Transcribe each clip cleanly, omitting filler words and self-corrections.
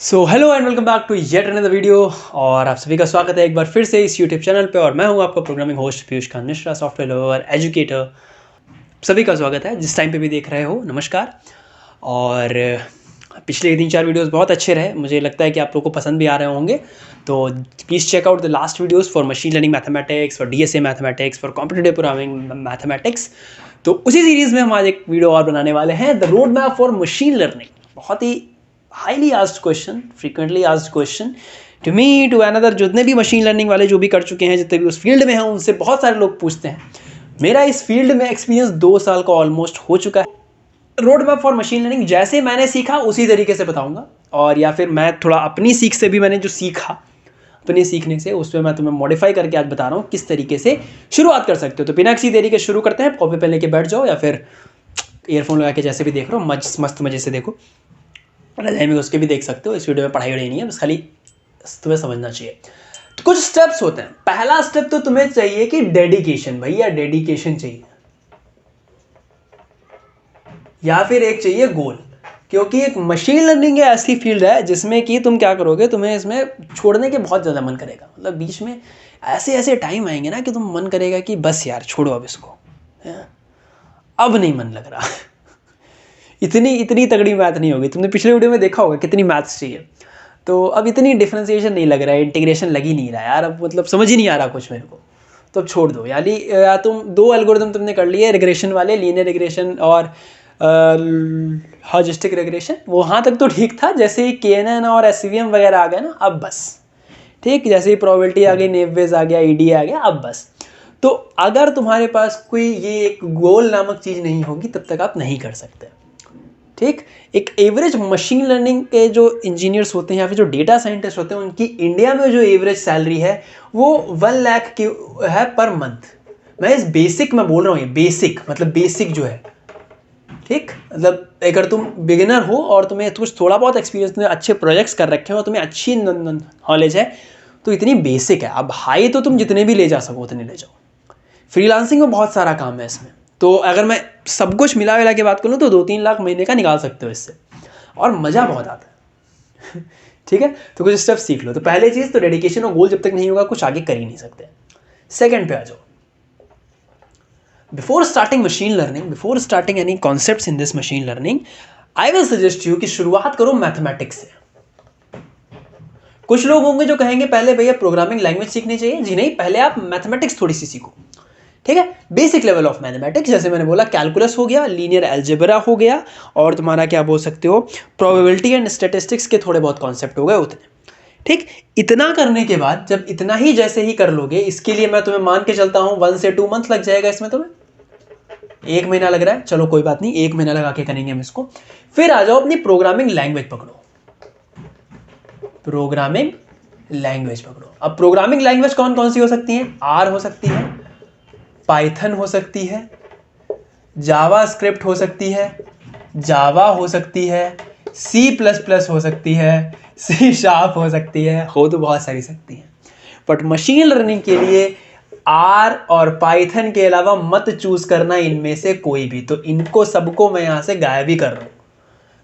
So hello and welcome back to yet another video. और आप सभी का स्वागत है एक बार फिर से इस यूट्यूब चैनल पे। और मैं हूं आपका programming host Piyush Khan Mishra, software developer educator. सभी का स्वागत है जिस टाइम पे भी देख रहे हो, नमस्कार। और पिछले 3-4 वीडियोस बहुत अच्छे रहे, मुझे लगता है कि आप लोगों को पसंद भी आ रहे होंगे। तो please check out the last videos for machine learning mathematics, for DSA mathematics, for competitive programming mathematics. तो उसी सीरीज़ में हम आज एक वीडियो और बनाने वाले हैं, the road map for machine learning. बहुत ही highly asked question, frequently asked question to me, to another. जितने भी मशीन लर्निंग वाले जो भी कर चुके हैं, जितने भी उस फील्ड में हैं, उनसे बहुत सारे लोग पूछते हैं। मेरा इस फील्ड में एक्सपीरियंस 2 साल का ऑलमोस्ट हो चुका है। Road map for machine learning जैसे मैंने सीखा उसी तरीके से बताऊंगा, और या फिर मैं थोड़ा अपनी सीख से भी मैंने जो सीखा, अपने सीखने से उसमें मैं तुम्हें मॉडिफाई करके आज बता रहा हूँ किस तरीके से शुरुआत कर सकते हो। तो बिना किसी देरी के शुरू करते हैं। कॉपी पेन लेके बैठ जाओ या फिर ईयरफोन लगा के जैसे भी देख रहे हो, मस्त मजे से देखो। रजाई में उसके भी देख सकते हो। इस वीडियो में पढ़ाई वढ़ाई नहीं है, बस खाली तुम्हें समझना चाहिए। तो कुछ स्टेप्स होते हैं। पहला स्टेप तो तुम्हें चाहिए कि डेडिकेशन, भैया डेडिकेशन चाहिए, या फिर एक चाहिए गोल। क्योंकि एक मशीन लर्निंग ऐसी फील्ड है जिसमें कि तुम क्या करोगे, तुम्हें इसमें छोड़ने के बहुत ज़्यादा मन करेगा। मतलब बीच में ऐसे ऐसे टाइम आएंगे ना कि तुम मन करेगा कि बस यार छोड़ो अब इसको, अब नहीं मन लग रहा। इतनी तगड़ी मैथ नहीं होगी। तुमने पिछले वीडियो में देखा होगा कितनी मैथ्स चाहिए। तो अब इतनी डिफ्रेंसिएशन नहीं लग रहा है, इंटीग्रेशन लग ही नहीं रहा है यार, अब मतलब समझ ही नहीं आ रहा कुछ मेरे को। तो अब छोड़ दो। यानी या तुम 2 एल्गोरिदम तुमने कर लिए, रिग्रेशन वाले, लीनियर रिग्रेशन और लॉजिस्टिक रिग्रेशन। वहाँ तक तो ठीक था। जैसे ही KNN और SVM वगैरह आ गया ना, अब बस ठीक। जैसे ही प्रोबेबिलिटी आ गई, नैव बेस आ गया, EDA आ गया, अब बस। तो अगर तुम्हारे पास कोई ये एक गोल नामक चीज़ नहीं होगी, तब तक आप नहीं कर सकते। ठीक। एक एवरेज मशीन लर्निंग के जो इंजीनियर्स होते हैं या फिर जो डेटा साइंटिस्ट होते हैं, उनकी इंडिया में जो एवरेज सैलरी है वो 1 लाख की है पर मंथ। मैं इस बेसिक में बोल रहा हूँ, ये बेसिक मतलब बेसिक जो है, ठीक। मतलब अगर तुम बिगिनर हो और तुम्हें कुछ थोड़ा बहुत एक्सपीरियंस, तुम्हें अच्छे प्रोजेक्ट्स कर रखे हो, तुम्हें अच्छी नॉलेज है, तो इतनी बेसिक है। अब हाई तो तुम जितने भी ले जा सको उतने ले जाओ। फ्रीलांसिंग में बहुत सारा काम है इसमें। तो अगर मैं सब कुछ मिला विला के बात करूँ तो 2-3 लाख महीने का निकाल सकते हो इससे, और मज़ा बहुत आता है। ठीक है। तो कुछ स्टेप्स सीख लो। तो पहले चीज़ तो डेडिकेशन और गोल जब तक नहीं होगा कुछ आगे कर ही नहीं सकते। सेकंड पे आ जाओ। Before starting machine learning, before starting any concepts in this machine learning, I will suggest you कि शुरुआत करो मैथमेटिक्स से। कुछ लोग होंगे जो कहेंगे पहले भैया प्रोग्रामिंग लैंग्वेज सीखनी चाहिए। जी नहीं, पहले आप मैथमेटिक्स थोड़ी सी सीखो। ठीक है। बेसिक लेवल ऑफ मैथमेटिक्स, जैसे मैंने बोला कैलकुलस हो गया, लीनियर अलजेब्रा हो गया, और तुम्हारा क्या बोल सकते हो, प्रोबेबिलिटी एंड स्टैटिस्टिक्स के थोड़े बहुत कॉन्सेप्ट हो गए उतने। ठीक। इतना करने के बाद जब इतना ही जैसे ही कर लोगे, इसके लिए मैं तुम्हें मान के चलता हूं 1 से 2 मंथ लग जाएगा इसमें। तुम्हें 1 महीना लग रहा है, चलो कोई बात नहीं, 1 महीना लगा के करेंगे हम इसको। फिर आ जाओ अपनी प्रोग्रामिंग लैंग्वेज पकड़ो। प्रोग्रामिंग लैंग्वेज पकड़ो। अब प्रोग्रामिंग लैंग्वेज कौन कौन सी हो सकती है? R हो सकती है, पाइथन हो सकती है, जावा स्क्रिप्ट हो सकती है, जावा हो सकती है, C++ हो सकती है, C# हो सकती है, हो तो बहुत सारी सकती है। बट मशीन लर्निंग के लिए R और पाइथन के अलावा मत चूज करना इनमें से कोई भी। तो इनको सबको मैं यहां से गायब ही कर रहा हूं।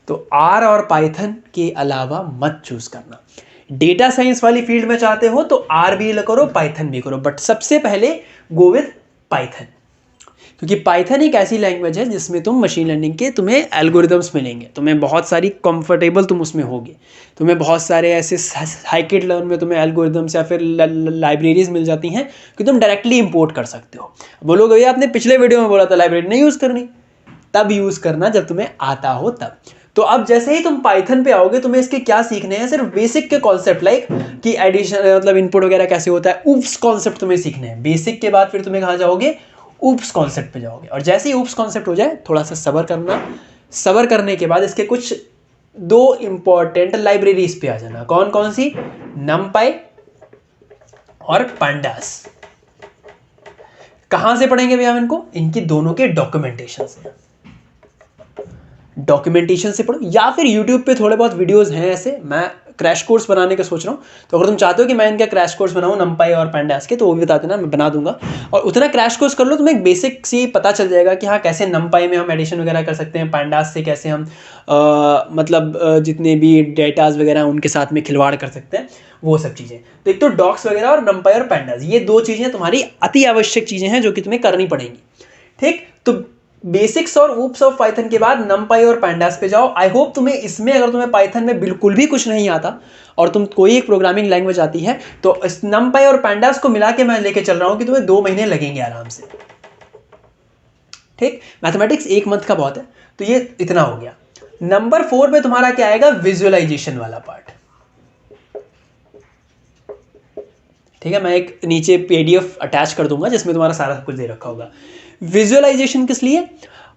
तो R और पाइथन के अलावा मत चूज करना। डेटा साइंस वाली फील्ड में चाहते हो तो R भी करो, पाइथन भी करो, बट सबसे पहले गो विद पाइथन। क्योंकि पाइथन एक ऐसी लैंग्वेज है जिसमें तुम मशीन लर्निंग के तुम्हें एल्गोरिदम्स मिलेंगे, तुम्हें बहुत सारी कंफर्टेबल तुम उसमें होगे, तुम्हें बहुत सारे ऐसे हाइकिड लेवल में तुम्हें एल्गोरिदम्स या फिर लाइब्रेरीज मिल जाती हैं कि तुम डायरेक्टली इंपोर्ट कर सकते हो। बोलोगे भैया आपने पिछले वीडियो में बोला था लाइब्रेरी नहीं यूज़ करनी। तब यूज़ करना जब तुम्हें आता हो तब। तो अब जैसे ही तुम पाइथन पे आओगे, तुम्हें इसके क्या सीखने हैं? सिर्फ बेसिक के कॉन्सेप्ट, लाइक कि एडिशन मतलब इनपुट वगैरह कैसे होता है, ऊप्स कॉन्सेप्ट तुम्हें सीखने हैं। बेसिक के बाद फिर तुम्हें कहाँ जाओगे? ऊप्स कॉन्सेप्ट पे जाओगे। और जैसे ही ऊप्स कॉन्सेप्ट हो जाए, थोड़ा सा सब्र करना। सब्र करने के बाद इसके कुछ 2 इंपॉर्टेंट लाइब्रेरीज पे आ जाना। कौन कौन सी? नमपाई और पांडास। कहां से पढ़ेंगे भैया हम इनको? इनकी दोनों के डॉक्यूमेंटेशन से। डॉक्यूमेंटेशन से पढ़ो, या फिर यूट्यूब पे थोड़े बहुत वीडियोस हैं ऐसे, मैं क्रैश कोर्स बनाने का सोच रहा हूँ, तो अगर तुम चाहते हो कि मैं इनका क्रैश कोर्स बनाऊँ NumPy और pandas के, तो वो भी बता देना, मैं बना दूंगा। और उतना क्रैश कोर्स कर लो, तुम्हें एक बेसिक सी पता चल जाएगा कि हाँ कैसे NumPy में हम एडिशन वगैरह कर सकते हैं, pandas से कैसे हम जितने भी डेटाज वगैरह उनके साथ में खिलवाड़ कर सकते हैं, वो सब चीज़ें। तो एक तो डॉक्स वगैरह और NumPy और pandas, ये 2 चीज़ें तुम्हारी अति आवश्यक चीज़ें हैं जो कि तुम्हें करनी पड़ेंगी। ठीक, तो बेसिक्स और ऊप्स ऑफ पाइथन के बाद NumPy और pandas पे जाओ। आई होप तुम्हें इसमें, अगर तुम्हें पाइथन में बिल्कुल भी कुछ नहीं आता और तुम कोई एक प्रोग्रामिंग लैंग्वेज आती है, तो इस NumPy और pandas को मिला के मैं लेके चल रहा हूँ कि तुम्हें 2 महीने लगेंगे आराम से। ठीक, मैथमेटिक्स 1 मंथ का बहुत है, तो ये इतना हो गया। नंबर 4 पे तुम्हारा क्या आएगा, विजुअलाइजेशन वाला पार्ट। ठीक है, मैं एक नीचे PDF अटैच कर दूंगा जिसमें तुम्हारा सारा कुछ दे रखा होगा। विजुअलाइजेशन किस लिए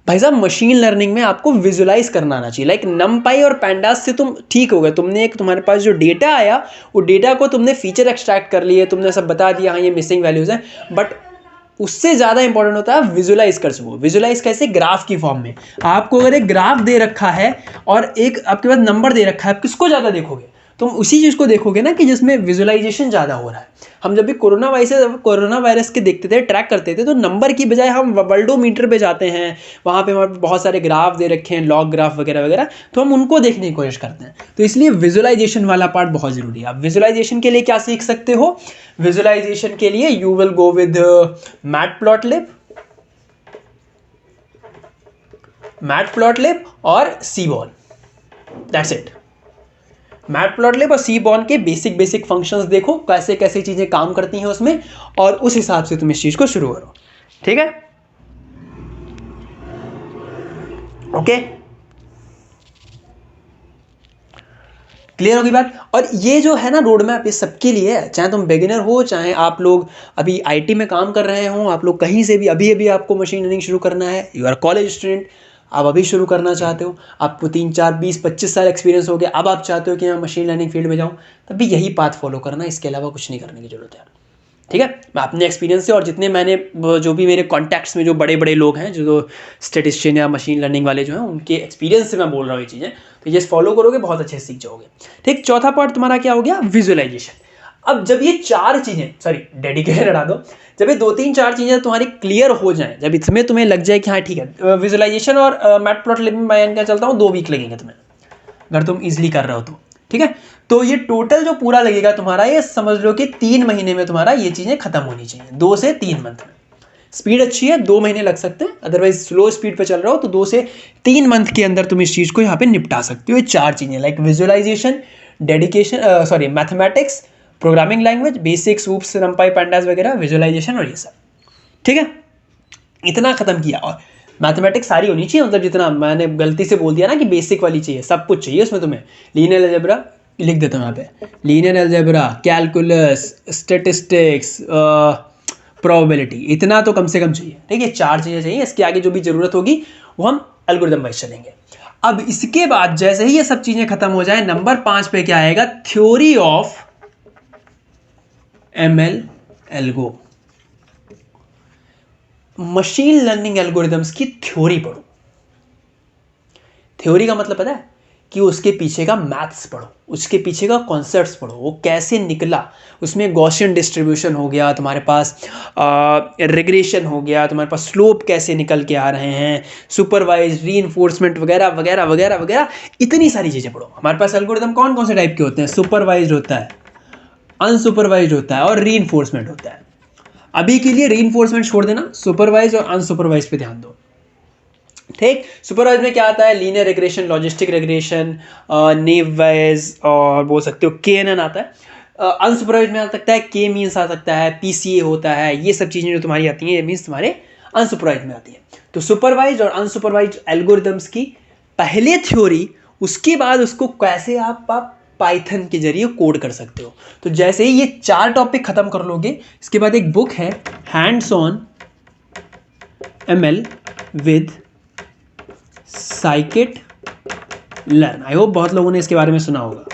भाई साहब, मशीन लर्निंग में आपको विजुअलाइज करना आना चाहिए। लाइक NumPy और pandas से तुम ठीक हो गए, तुमने एक, तुम्हारे पास जो डेटा आया वो डेटा को तुमने फीचर एक्सट्रैक्ट कर लिए, तुमने सब बता दिया हाँ ये मिसिंग वैल्यूज हैं, बट उससे ज़्यादा इंपॉर्टेंट होता है विजुअलाइज कर सको। विजुअलाइज कैसे, ग्राफ की फॉर्म में। आपको अगर एक ग्राफ दे रखा है और एक आपके पास नंबर दे रखा है, आप किसको ज़्यादा देखोगे, तुम उसी चीज़ को देखोगे ना कि जिसमें विजुअलाइजेशन ज़्यादा हो रहा है। हम जब भी कोरोना वायरस के देखते थे, ट्रैक करते थे, तो नंबर की बजाय हम वर्ल्डोमीटर पे जाते हैं, वहाँ पे हमारे बहुत सारे ग्राफ दे रखे हैं, लॉग ग्राफ वगैरह वगैरह, तो हम उनको देखने की कोशिश करते हैं। तो इसलिए विजुअलाइजेशन वाला पार्ट बहुत ज़रूरी है। आप विजुअलाइजेशन के लिए क्या सीख सकते हो, विजुअलाइजेशन के लिए you will go with matplotlib और सीबॉर्न, दैट्स इट। मैटप्लॉटलिब और सीबॉर्न के बेसिक फंक्शंस देखो, कैसे कैसे चीज़ें काम करती हैं उसमें, और उस हिसाब से तुम इस चीज़ को शुरू करो। ठीक है, ओके, क्लियर होगी बात। और ये जो है ना रोड मैप, ये सबके लिए है, चाहे तुम बिगिनर हो, चाहे आप लोग अभी IT में काम कर रहे हो, आप लोग कहीं से भी अभी आपको मशीन लर्निंग शुरू करना है, यू आर कॉलेज स्टूडेंट, आप अभी शुरू करना चाहते हो, आपको 3, 4, 20, 25 साल एक्सपीरियंस हो गया, अब आप चाहते हो कि मैं मशीन लर्निंग फील्ड में जाऊँ, तब भी यही पाथ फॉलो करना, इसके अलावा कुछ नहीं करने की जरूरत है। ठीक है, मैं अपने एक्सपीरियंस से और जितने मैंने, जो भी मेरे कॉन्टैक्ट्स में जो बड़े बड़े लोग हैं, जो स्टैटिस्टिशियन या मशीन लर्निंग वाले जो हैं, उनके एक्सपीरियंस से मैं बोल रहा हूँ ये चीज़ें, तो ये फॉलो करोगे बहुत अच्छे से सीख जाओगे। ठीक, चौथा पार्ट तुम्हारा क्या हो गया, विजुअलाइजेशन। अब जब ये 4 चीज़ें, सॉरी डेडिकेटेड हटा दो, जब ये 2, 3, 4 चीज़ें तुम्हारी क्लियर हो जाएं, जब इसमें तुम्हें लग जाए कि हाँ ठीक है, विजुअलाइजेशन और मैटप्लॉटलिब में मैं क्या चलता हूँ, 2 वीक लगेंगे तुम्हें, अगर तुम इजीली कर रहे हो तो। ठीक है, तो ये टोटल जो पूरा लगेगा तुम्हारा, ये समझ लो कि 3 महीने में तुम्हारा ये चीज़ें खत्म होनी चाहिए, 2 से 3 मंथ में। स्पीड अच्छी है 2 महीने लग सकते हैं, अदरवाइज स्लो स्पीड पे चल रहे हो तो 2 से 3 मंथ के अंदर तुम इस चीज़ को यहाँ पे निपटा सकते हो। ये 4 चीज़ें, like visualisation, mathematics, programming language, basics, OOPs, NumPy, pandas वगैरह, विजुअलाइजेशन और ये सब। ठीक है, इतना खत्म किया। और मैथमेटिक्स सारी होनी चाहिए, मतलब जितना मैंने गलती से बोल दिया ना कि बेसिक वाली चाहिए, सब कुछ चाहिए उसमें तुम्हें। लीनियर अलजेब्रा लिख देता हूँ यहाँ पे, linear algebra, calculus, statistics, probability, इतना तो कम से कम चाहिए। ठीक है, 4 चीज़ें चाहिए, इसके आगे जो भी ज़रूरत होगी वो हम एल्गोरिथम वाइज चलेंगे। अब इसके बाद जैसे ही ये सब चीज़ें खत्म हो जाए, नंबर 5 पे क्या आएगा, theory of ML algo, machine learning algorithms की थ्योरी पढ़ो। थ्योरी का मतलब पता है कि उसके पीछे का मैथ्स पढ़ो, उसके पीछे का कॉन्सेप्ट्स पढ़ो, वो कैसे निकला, उसमें गॉसियन डिस्ट्रीब्यूशन हो गया तुम्हारे पास, रिग्रेशन हो गया तुम्हारे पास, स्लोप कैसे निकल के आ रहे हैं, सुपरवाइज, रीइंफोर्समेंट वगैरह वगैरह वगैरह वगैरह, इतनी सारी चीज़ें पढ़ो। हमारे पास एल्गोरिथम कौन कौन से टाइप के होते हैं, सुपरवाइज्ड होता है, अनसुपरवाइज्ड होता है और रीइंफोर्समेंट होता है। अभी के लिए रीइंफोर्समेंट छोड़ देना, सुपरवाइज और अनसुपरवाइज पे ध्यान दो। ठीक, सुपरवाइज में क्या आता है, लीनियर रिग्रेशन, लॉजिस्टिक रिग्रेशन, नेव वाइज, और बोल सकते हो KNN आता है। अनसुपरवाइज में आ सकता है K मीन्स आ सकता है, PCA होता है, ये सब चीज़ें जो तुम्हारी आती हैं ये मीन्स तुम्हारे अनसुपरवाइज में आती है। तो सुपरवाइज और अनसुपरवाइज एल्गोरिथम्स की पहले थ्योरी, उसके बाद उसको कैसे आप पाइथन के जरिए कोड कर सकते हो। तो जैसे ही ये 4 टॉपिक खत्म कर लोगे, इसके बाद एक बुक है hands on ML with scikit learn, I hope बहुत लोगों ने इसके बारे में सुना होगा।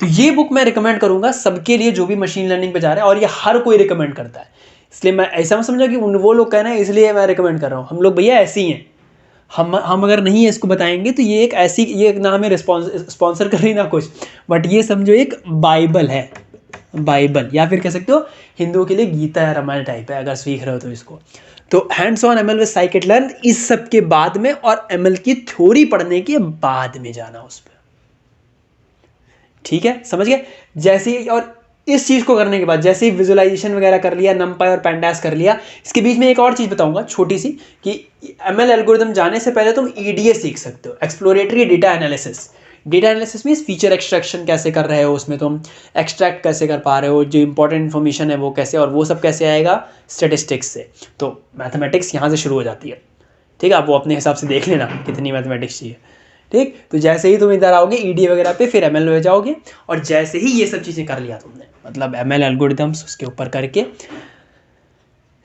तो ये बुक मैं रिकमेंड करूंगा सबके लिए जो भी मशीन लर्निंग पे जा रहे हैं, और ये हर कोई रिकमेंड करता है, इसलिए मैं ऐसा मत समझा कि वो लोग कहना है इसलिए मैं रिकमेंड कर रहा हूँ। हम लोग भैया ऐसे ही हैं, हम अगर नहीं इसको बताएंगे तो ये एक ऐसी, ये ना हमें स्पॉन्सर कर रही ना कुछ, बट ये समझो एक बाइबल है, बाइबल, या फिर कह सकते हो हिंदुओं के लिए गीता या रामायण टाइप है अगर सीख रहे हो तो इसको। तो hands on ML with scikit learn इस सब के बाद में, और एमएल की थ्योरी पढ़ने के बाद में जाना उस पर, ठीक है, समझ गए। जैसे ही, और इस चीज को करने के बाद जैसे ही विजुअलाइजेशन वगैरह कर लिया, नमपाई और पैंडास कर लिया, इसके बीच में एक और चीज बताऊंगा छोटी सी, कि एमएल एल्गोरिथम जाने से पहले तुम ईडीए सीख सकते हो, exploratory data analysis. Data analysis means feature extraction कैसे कर रहे हो, उसमें तुम एक्सट्रैक्ट कैसे कर पा रहे हो, जो इंपॉर्टेंट इन्फॉर्मेशन है वो कैसे, और वो सब कैसे आएगा स्टेटिस्टिक्स से। तो मैथमेटिक्स यहाँ से शुरू हो जाती है, ठीक है, आप वो अपने हिसाब से देख लेना कितनी मैथमेटिक्स चाहिए, ठीक। तो जैसे ही तुम इधर आओगे ईडीए वगैरह पे, फिर एमएल में जाओगे, और जैसे ही ये सब चीज़ें कर लिया तुमने, मतलब एमएल एल्गोरिथम्स उसके ऊपर करके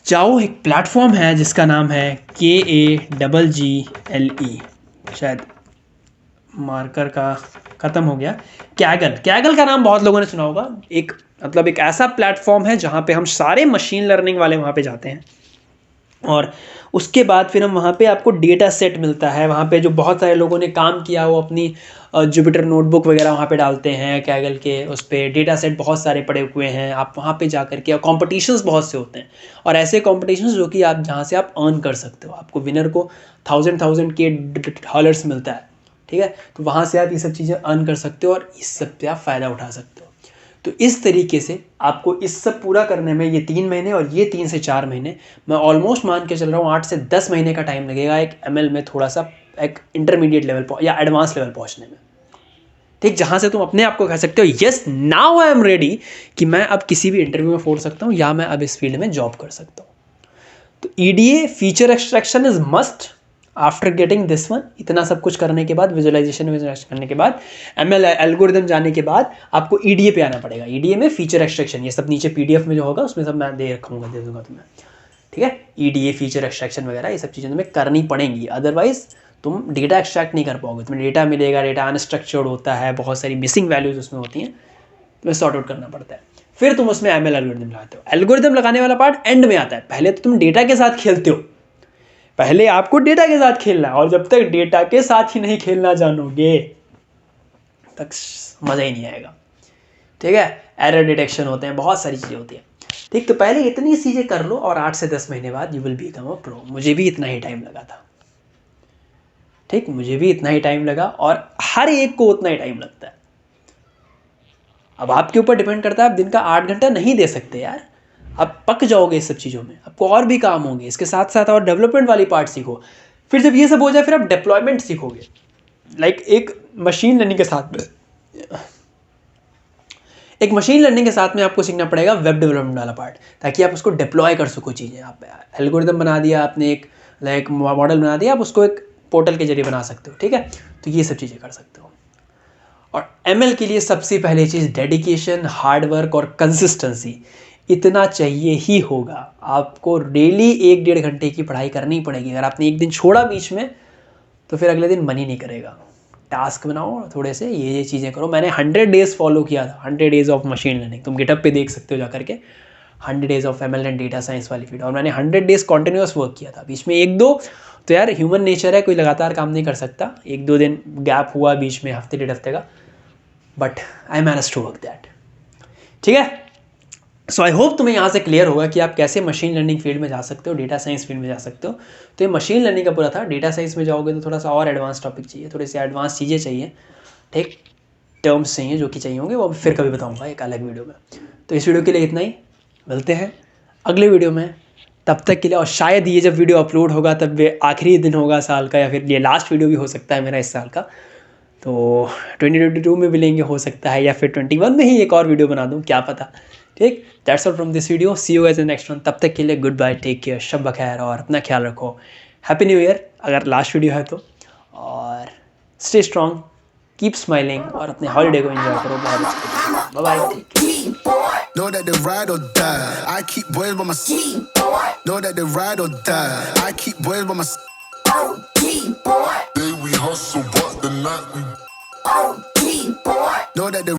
जाओ, एक प्लेटफॉर्म है जिसका नाम है KAGGLE, शायद मार्कर का ख़त्म हो गया, कैगल का नाम बहुत लोगों ने सुना होगा। एक मतलब एक ऐसा प्लेटफॉर्म है जहाँ पे हम सारे मशीन लर्निंग वाले वहाँ पे जाते हैं, और उसके बाद फिर हम वहाँ पे आपको डेटा सेट मिलता है, वहाँ पे जो बहुत सारे लोगों ने काम किया वो अपनी जुपिटर नोटबुक वगैरह वहाँ पे डालते हैं कैगल के, उस पर डेटा सेट बहुत सारे पड़े हुए हैं, आप वहाँ पे जा करके, और कॉम्पिटिशन्स बहुत से होते हैं, और ऐसे कॉम्पिटिशन्स जो कि आप जहाँ से आप अर्न कर सकते हो, आपको विनर को $1000 के डॉलर्स मिलता है, ठीक है। तो वहाँ से आप ये सब चीज़ें अर्न कर सकते हो, और इस सब पे आप फ़ायदा उठा सकते हो। तो इस तरीके से आपको इस सब पूरा करने में ये 3 महीने और ये 3 से 4 महीने, मैं ऑलमोस्ट मान के चल रहा हूँ 8 से 10 महीने का टाइम लगेगा एक एमएल में थोड़ा सा एक इंटरमीडिएट लेवल या एडवांस लेवल पहुँचने में, ठीक। जहाँ से तुम अपने आप को कह सकते हो yes now I am ready, कि मैं अब किसी भी इंटरव्यू में फोड़ सकता हूँ, या मैं अब इस फील्ड में जॉब कर सकता हूँ। तो EDA feature extraction is must after getting this one. इतना सब कुछ करने के बाद, विजुअलाइजेशन करने के बाद, एमएल एल्गोरिथम जाने के बाद आपको ईडीए पे आना पड़ेगा। ईडीए में फीचर एक्सट्रैक्शन, ये सब नीचे पीडीएफ में जो होगा उसमें सब मैं दे दूंगा तुम्हें, ठीक है। ईडीए फीचर एक्सट्रैक्शन वगैरह ये सब चीज़ें तुम्हें करनी पड़ेंगी, अदरवाइज तुम डेटा एक्सट्रैक्ट नहीं कर पाओगे। तुम्हें डेटा मिलेगा, डेटा अनस्ट्रक्चर्ड होता है, बहुत सारी मिसिंग वैल्यूज उसमें होती हैं, तुम्हें सॉर्ट आउट करना पड़ता है, फिर तुम उसमें एमएल एल्गोरिथम लगाते हो। एल्गोरिथम लगाने वाला पार्ट एंड में आता है, पहले तो तुम डेटा के साथ खेलते हो, पहले आपको डेटा के साथ खेलना है, और जब तक डेटा के साथ ही नहीं खेलना जानोगे तक मज़ा ही नहीं आएगा, ठीक है। एरर डिटेक्शन होते हैं, बहुत सारी चीज़ें होती हैं, ठीक। तो पहले इतनी चीज़ें कर लो, और 8 से 10 महीने बाद you will become a pro. मुझे भी इतना ही टाइम लगा था, ठीक, मुझे भी इतना ही टाइम लगा, और हर एक को उतना ही टाइम लगता है। अब आपके ऊपर डिपेंड करता है, आप दिन का 8 घंटा नहीं दे सकते यार, आप पक जाओगे इस सब चीज़ों में, आपको और भी काम होंगे, इसके साथ साथ और डेवलपमेंट वाली पार्ट सीखो। फिर जब ये सब हो जाए फिर आप डिप्लॉयमेंट सीखोगे, लाइक एक मशीन लर्निंग के साथ में, आपको सीखना पड़ेगा वेब डेवलपमेंट वाला पार्ट, ताकि आप उसको डिप्लॉय कर सको चीज़ें। आप एल्गोरिथम बना दिया आपने, एक लाइक मॉडल बना दिया, आप उसको एक पोर्टल के जरिए बना सकते हो, ठीक है। तो ये सब चीज़ें कर सकते हो। और एमएल के लिए सबसे पहली चीज़ डेडिकेशन, हार्डवर्क और कंसिस्टेंसी, इतना चाहिए ही होगा। आपको डेली 1-1.5 घंटे की पढ़ाई करनी पड़ेगी। अगर आपने एक दिन छोड़ा बीच में तो फिर अगले दिन मन ही नहीं करेगा। टास्क बनाओ थोड़े से, ये चीज़ें करो। मैंने 100 डेज़ फॉलो किया था, 100 डेज़ ऑफ मशीन लर्निंग, तुम गिटअप पे देख सकते हो जा करके, 100 days of ML and data science वाली वीडियो। और मैंने 100 डेज़ कॉन्टिन्यूस वर्क किया था, बीच में 1-2 तो यार ह्यूमन नेचर है, कोई लगातार काम नहीं कर सकता, 1-2 दिन गैप हुआ बीच में, हफ्ते 1.5 हफ्ते का, but I manage to work that, ठीक है। सो आई होप तुम्हें यहाँ से क्लियर होगा कि आप कैसे मशीन लर्निंग फील्ड में जा सकते हो, डेटा साइंस फील्ड में जा सकते हो। तो ये मशीन लर्निंग का पूरा था। डेटा साइंस में जाओगे तो थोड़ा सा और एडवांस टॉपिक चाहिए, थोड़ी सी एडवांस चीज़ें चाहिए, ठीक, टर्म्स चाहिए जो कि चाहिए होंगे, वो फिर कभी बताऊँगा एक अलग वीडियो में। तो इस वीडियो के लिए इतना ही, मिलते हैं अगले वीडियो में, तब तक के लिए। और शायद ये जब वीडियो अपलोड होगा तब ये आखिरी दिन होगा साल का, या फिर ये लास्ट वीडियो भी हो सकता है मेरा इस साल का। तो 2022 में मिलेंगे हो सकता है, या फिर 21 में ही एक और वीडियो बना दूँ, क्या पता, ठीक। That's all from this video, see you guys in next one. तब तक के लिए गुड बाय, टेक केयर, शब बखैर, और अपना ख्याल रखो। हैप्पी न्यू ईयर अगर लास्ट वीडियो है तो, और स्टे स्ट्रॉन्ग, कीप स्माइलिंग, और अपने हॉलीडे को एंजॉय करो। Bye bye. Know that they ride or die. I keep boys by my side. Know that they ride or die. I keep boys by my side. OG boy. Day we hustle, but the night we OG boy. Know that they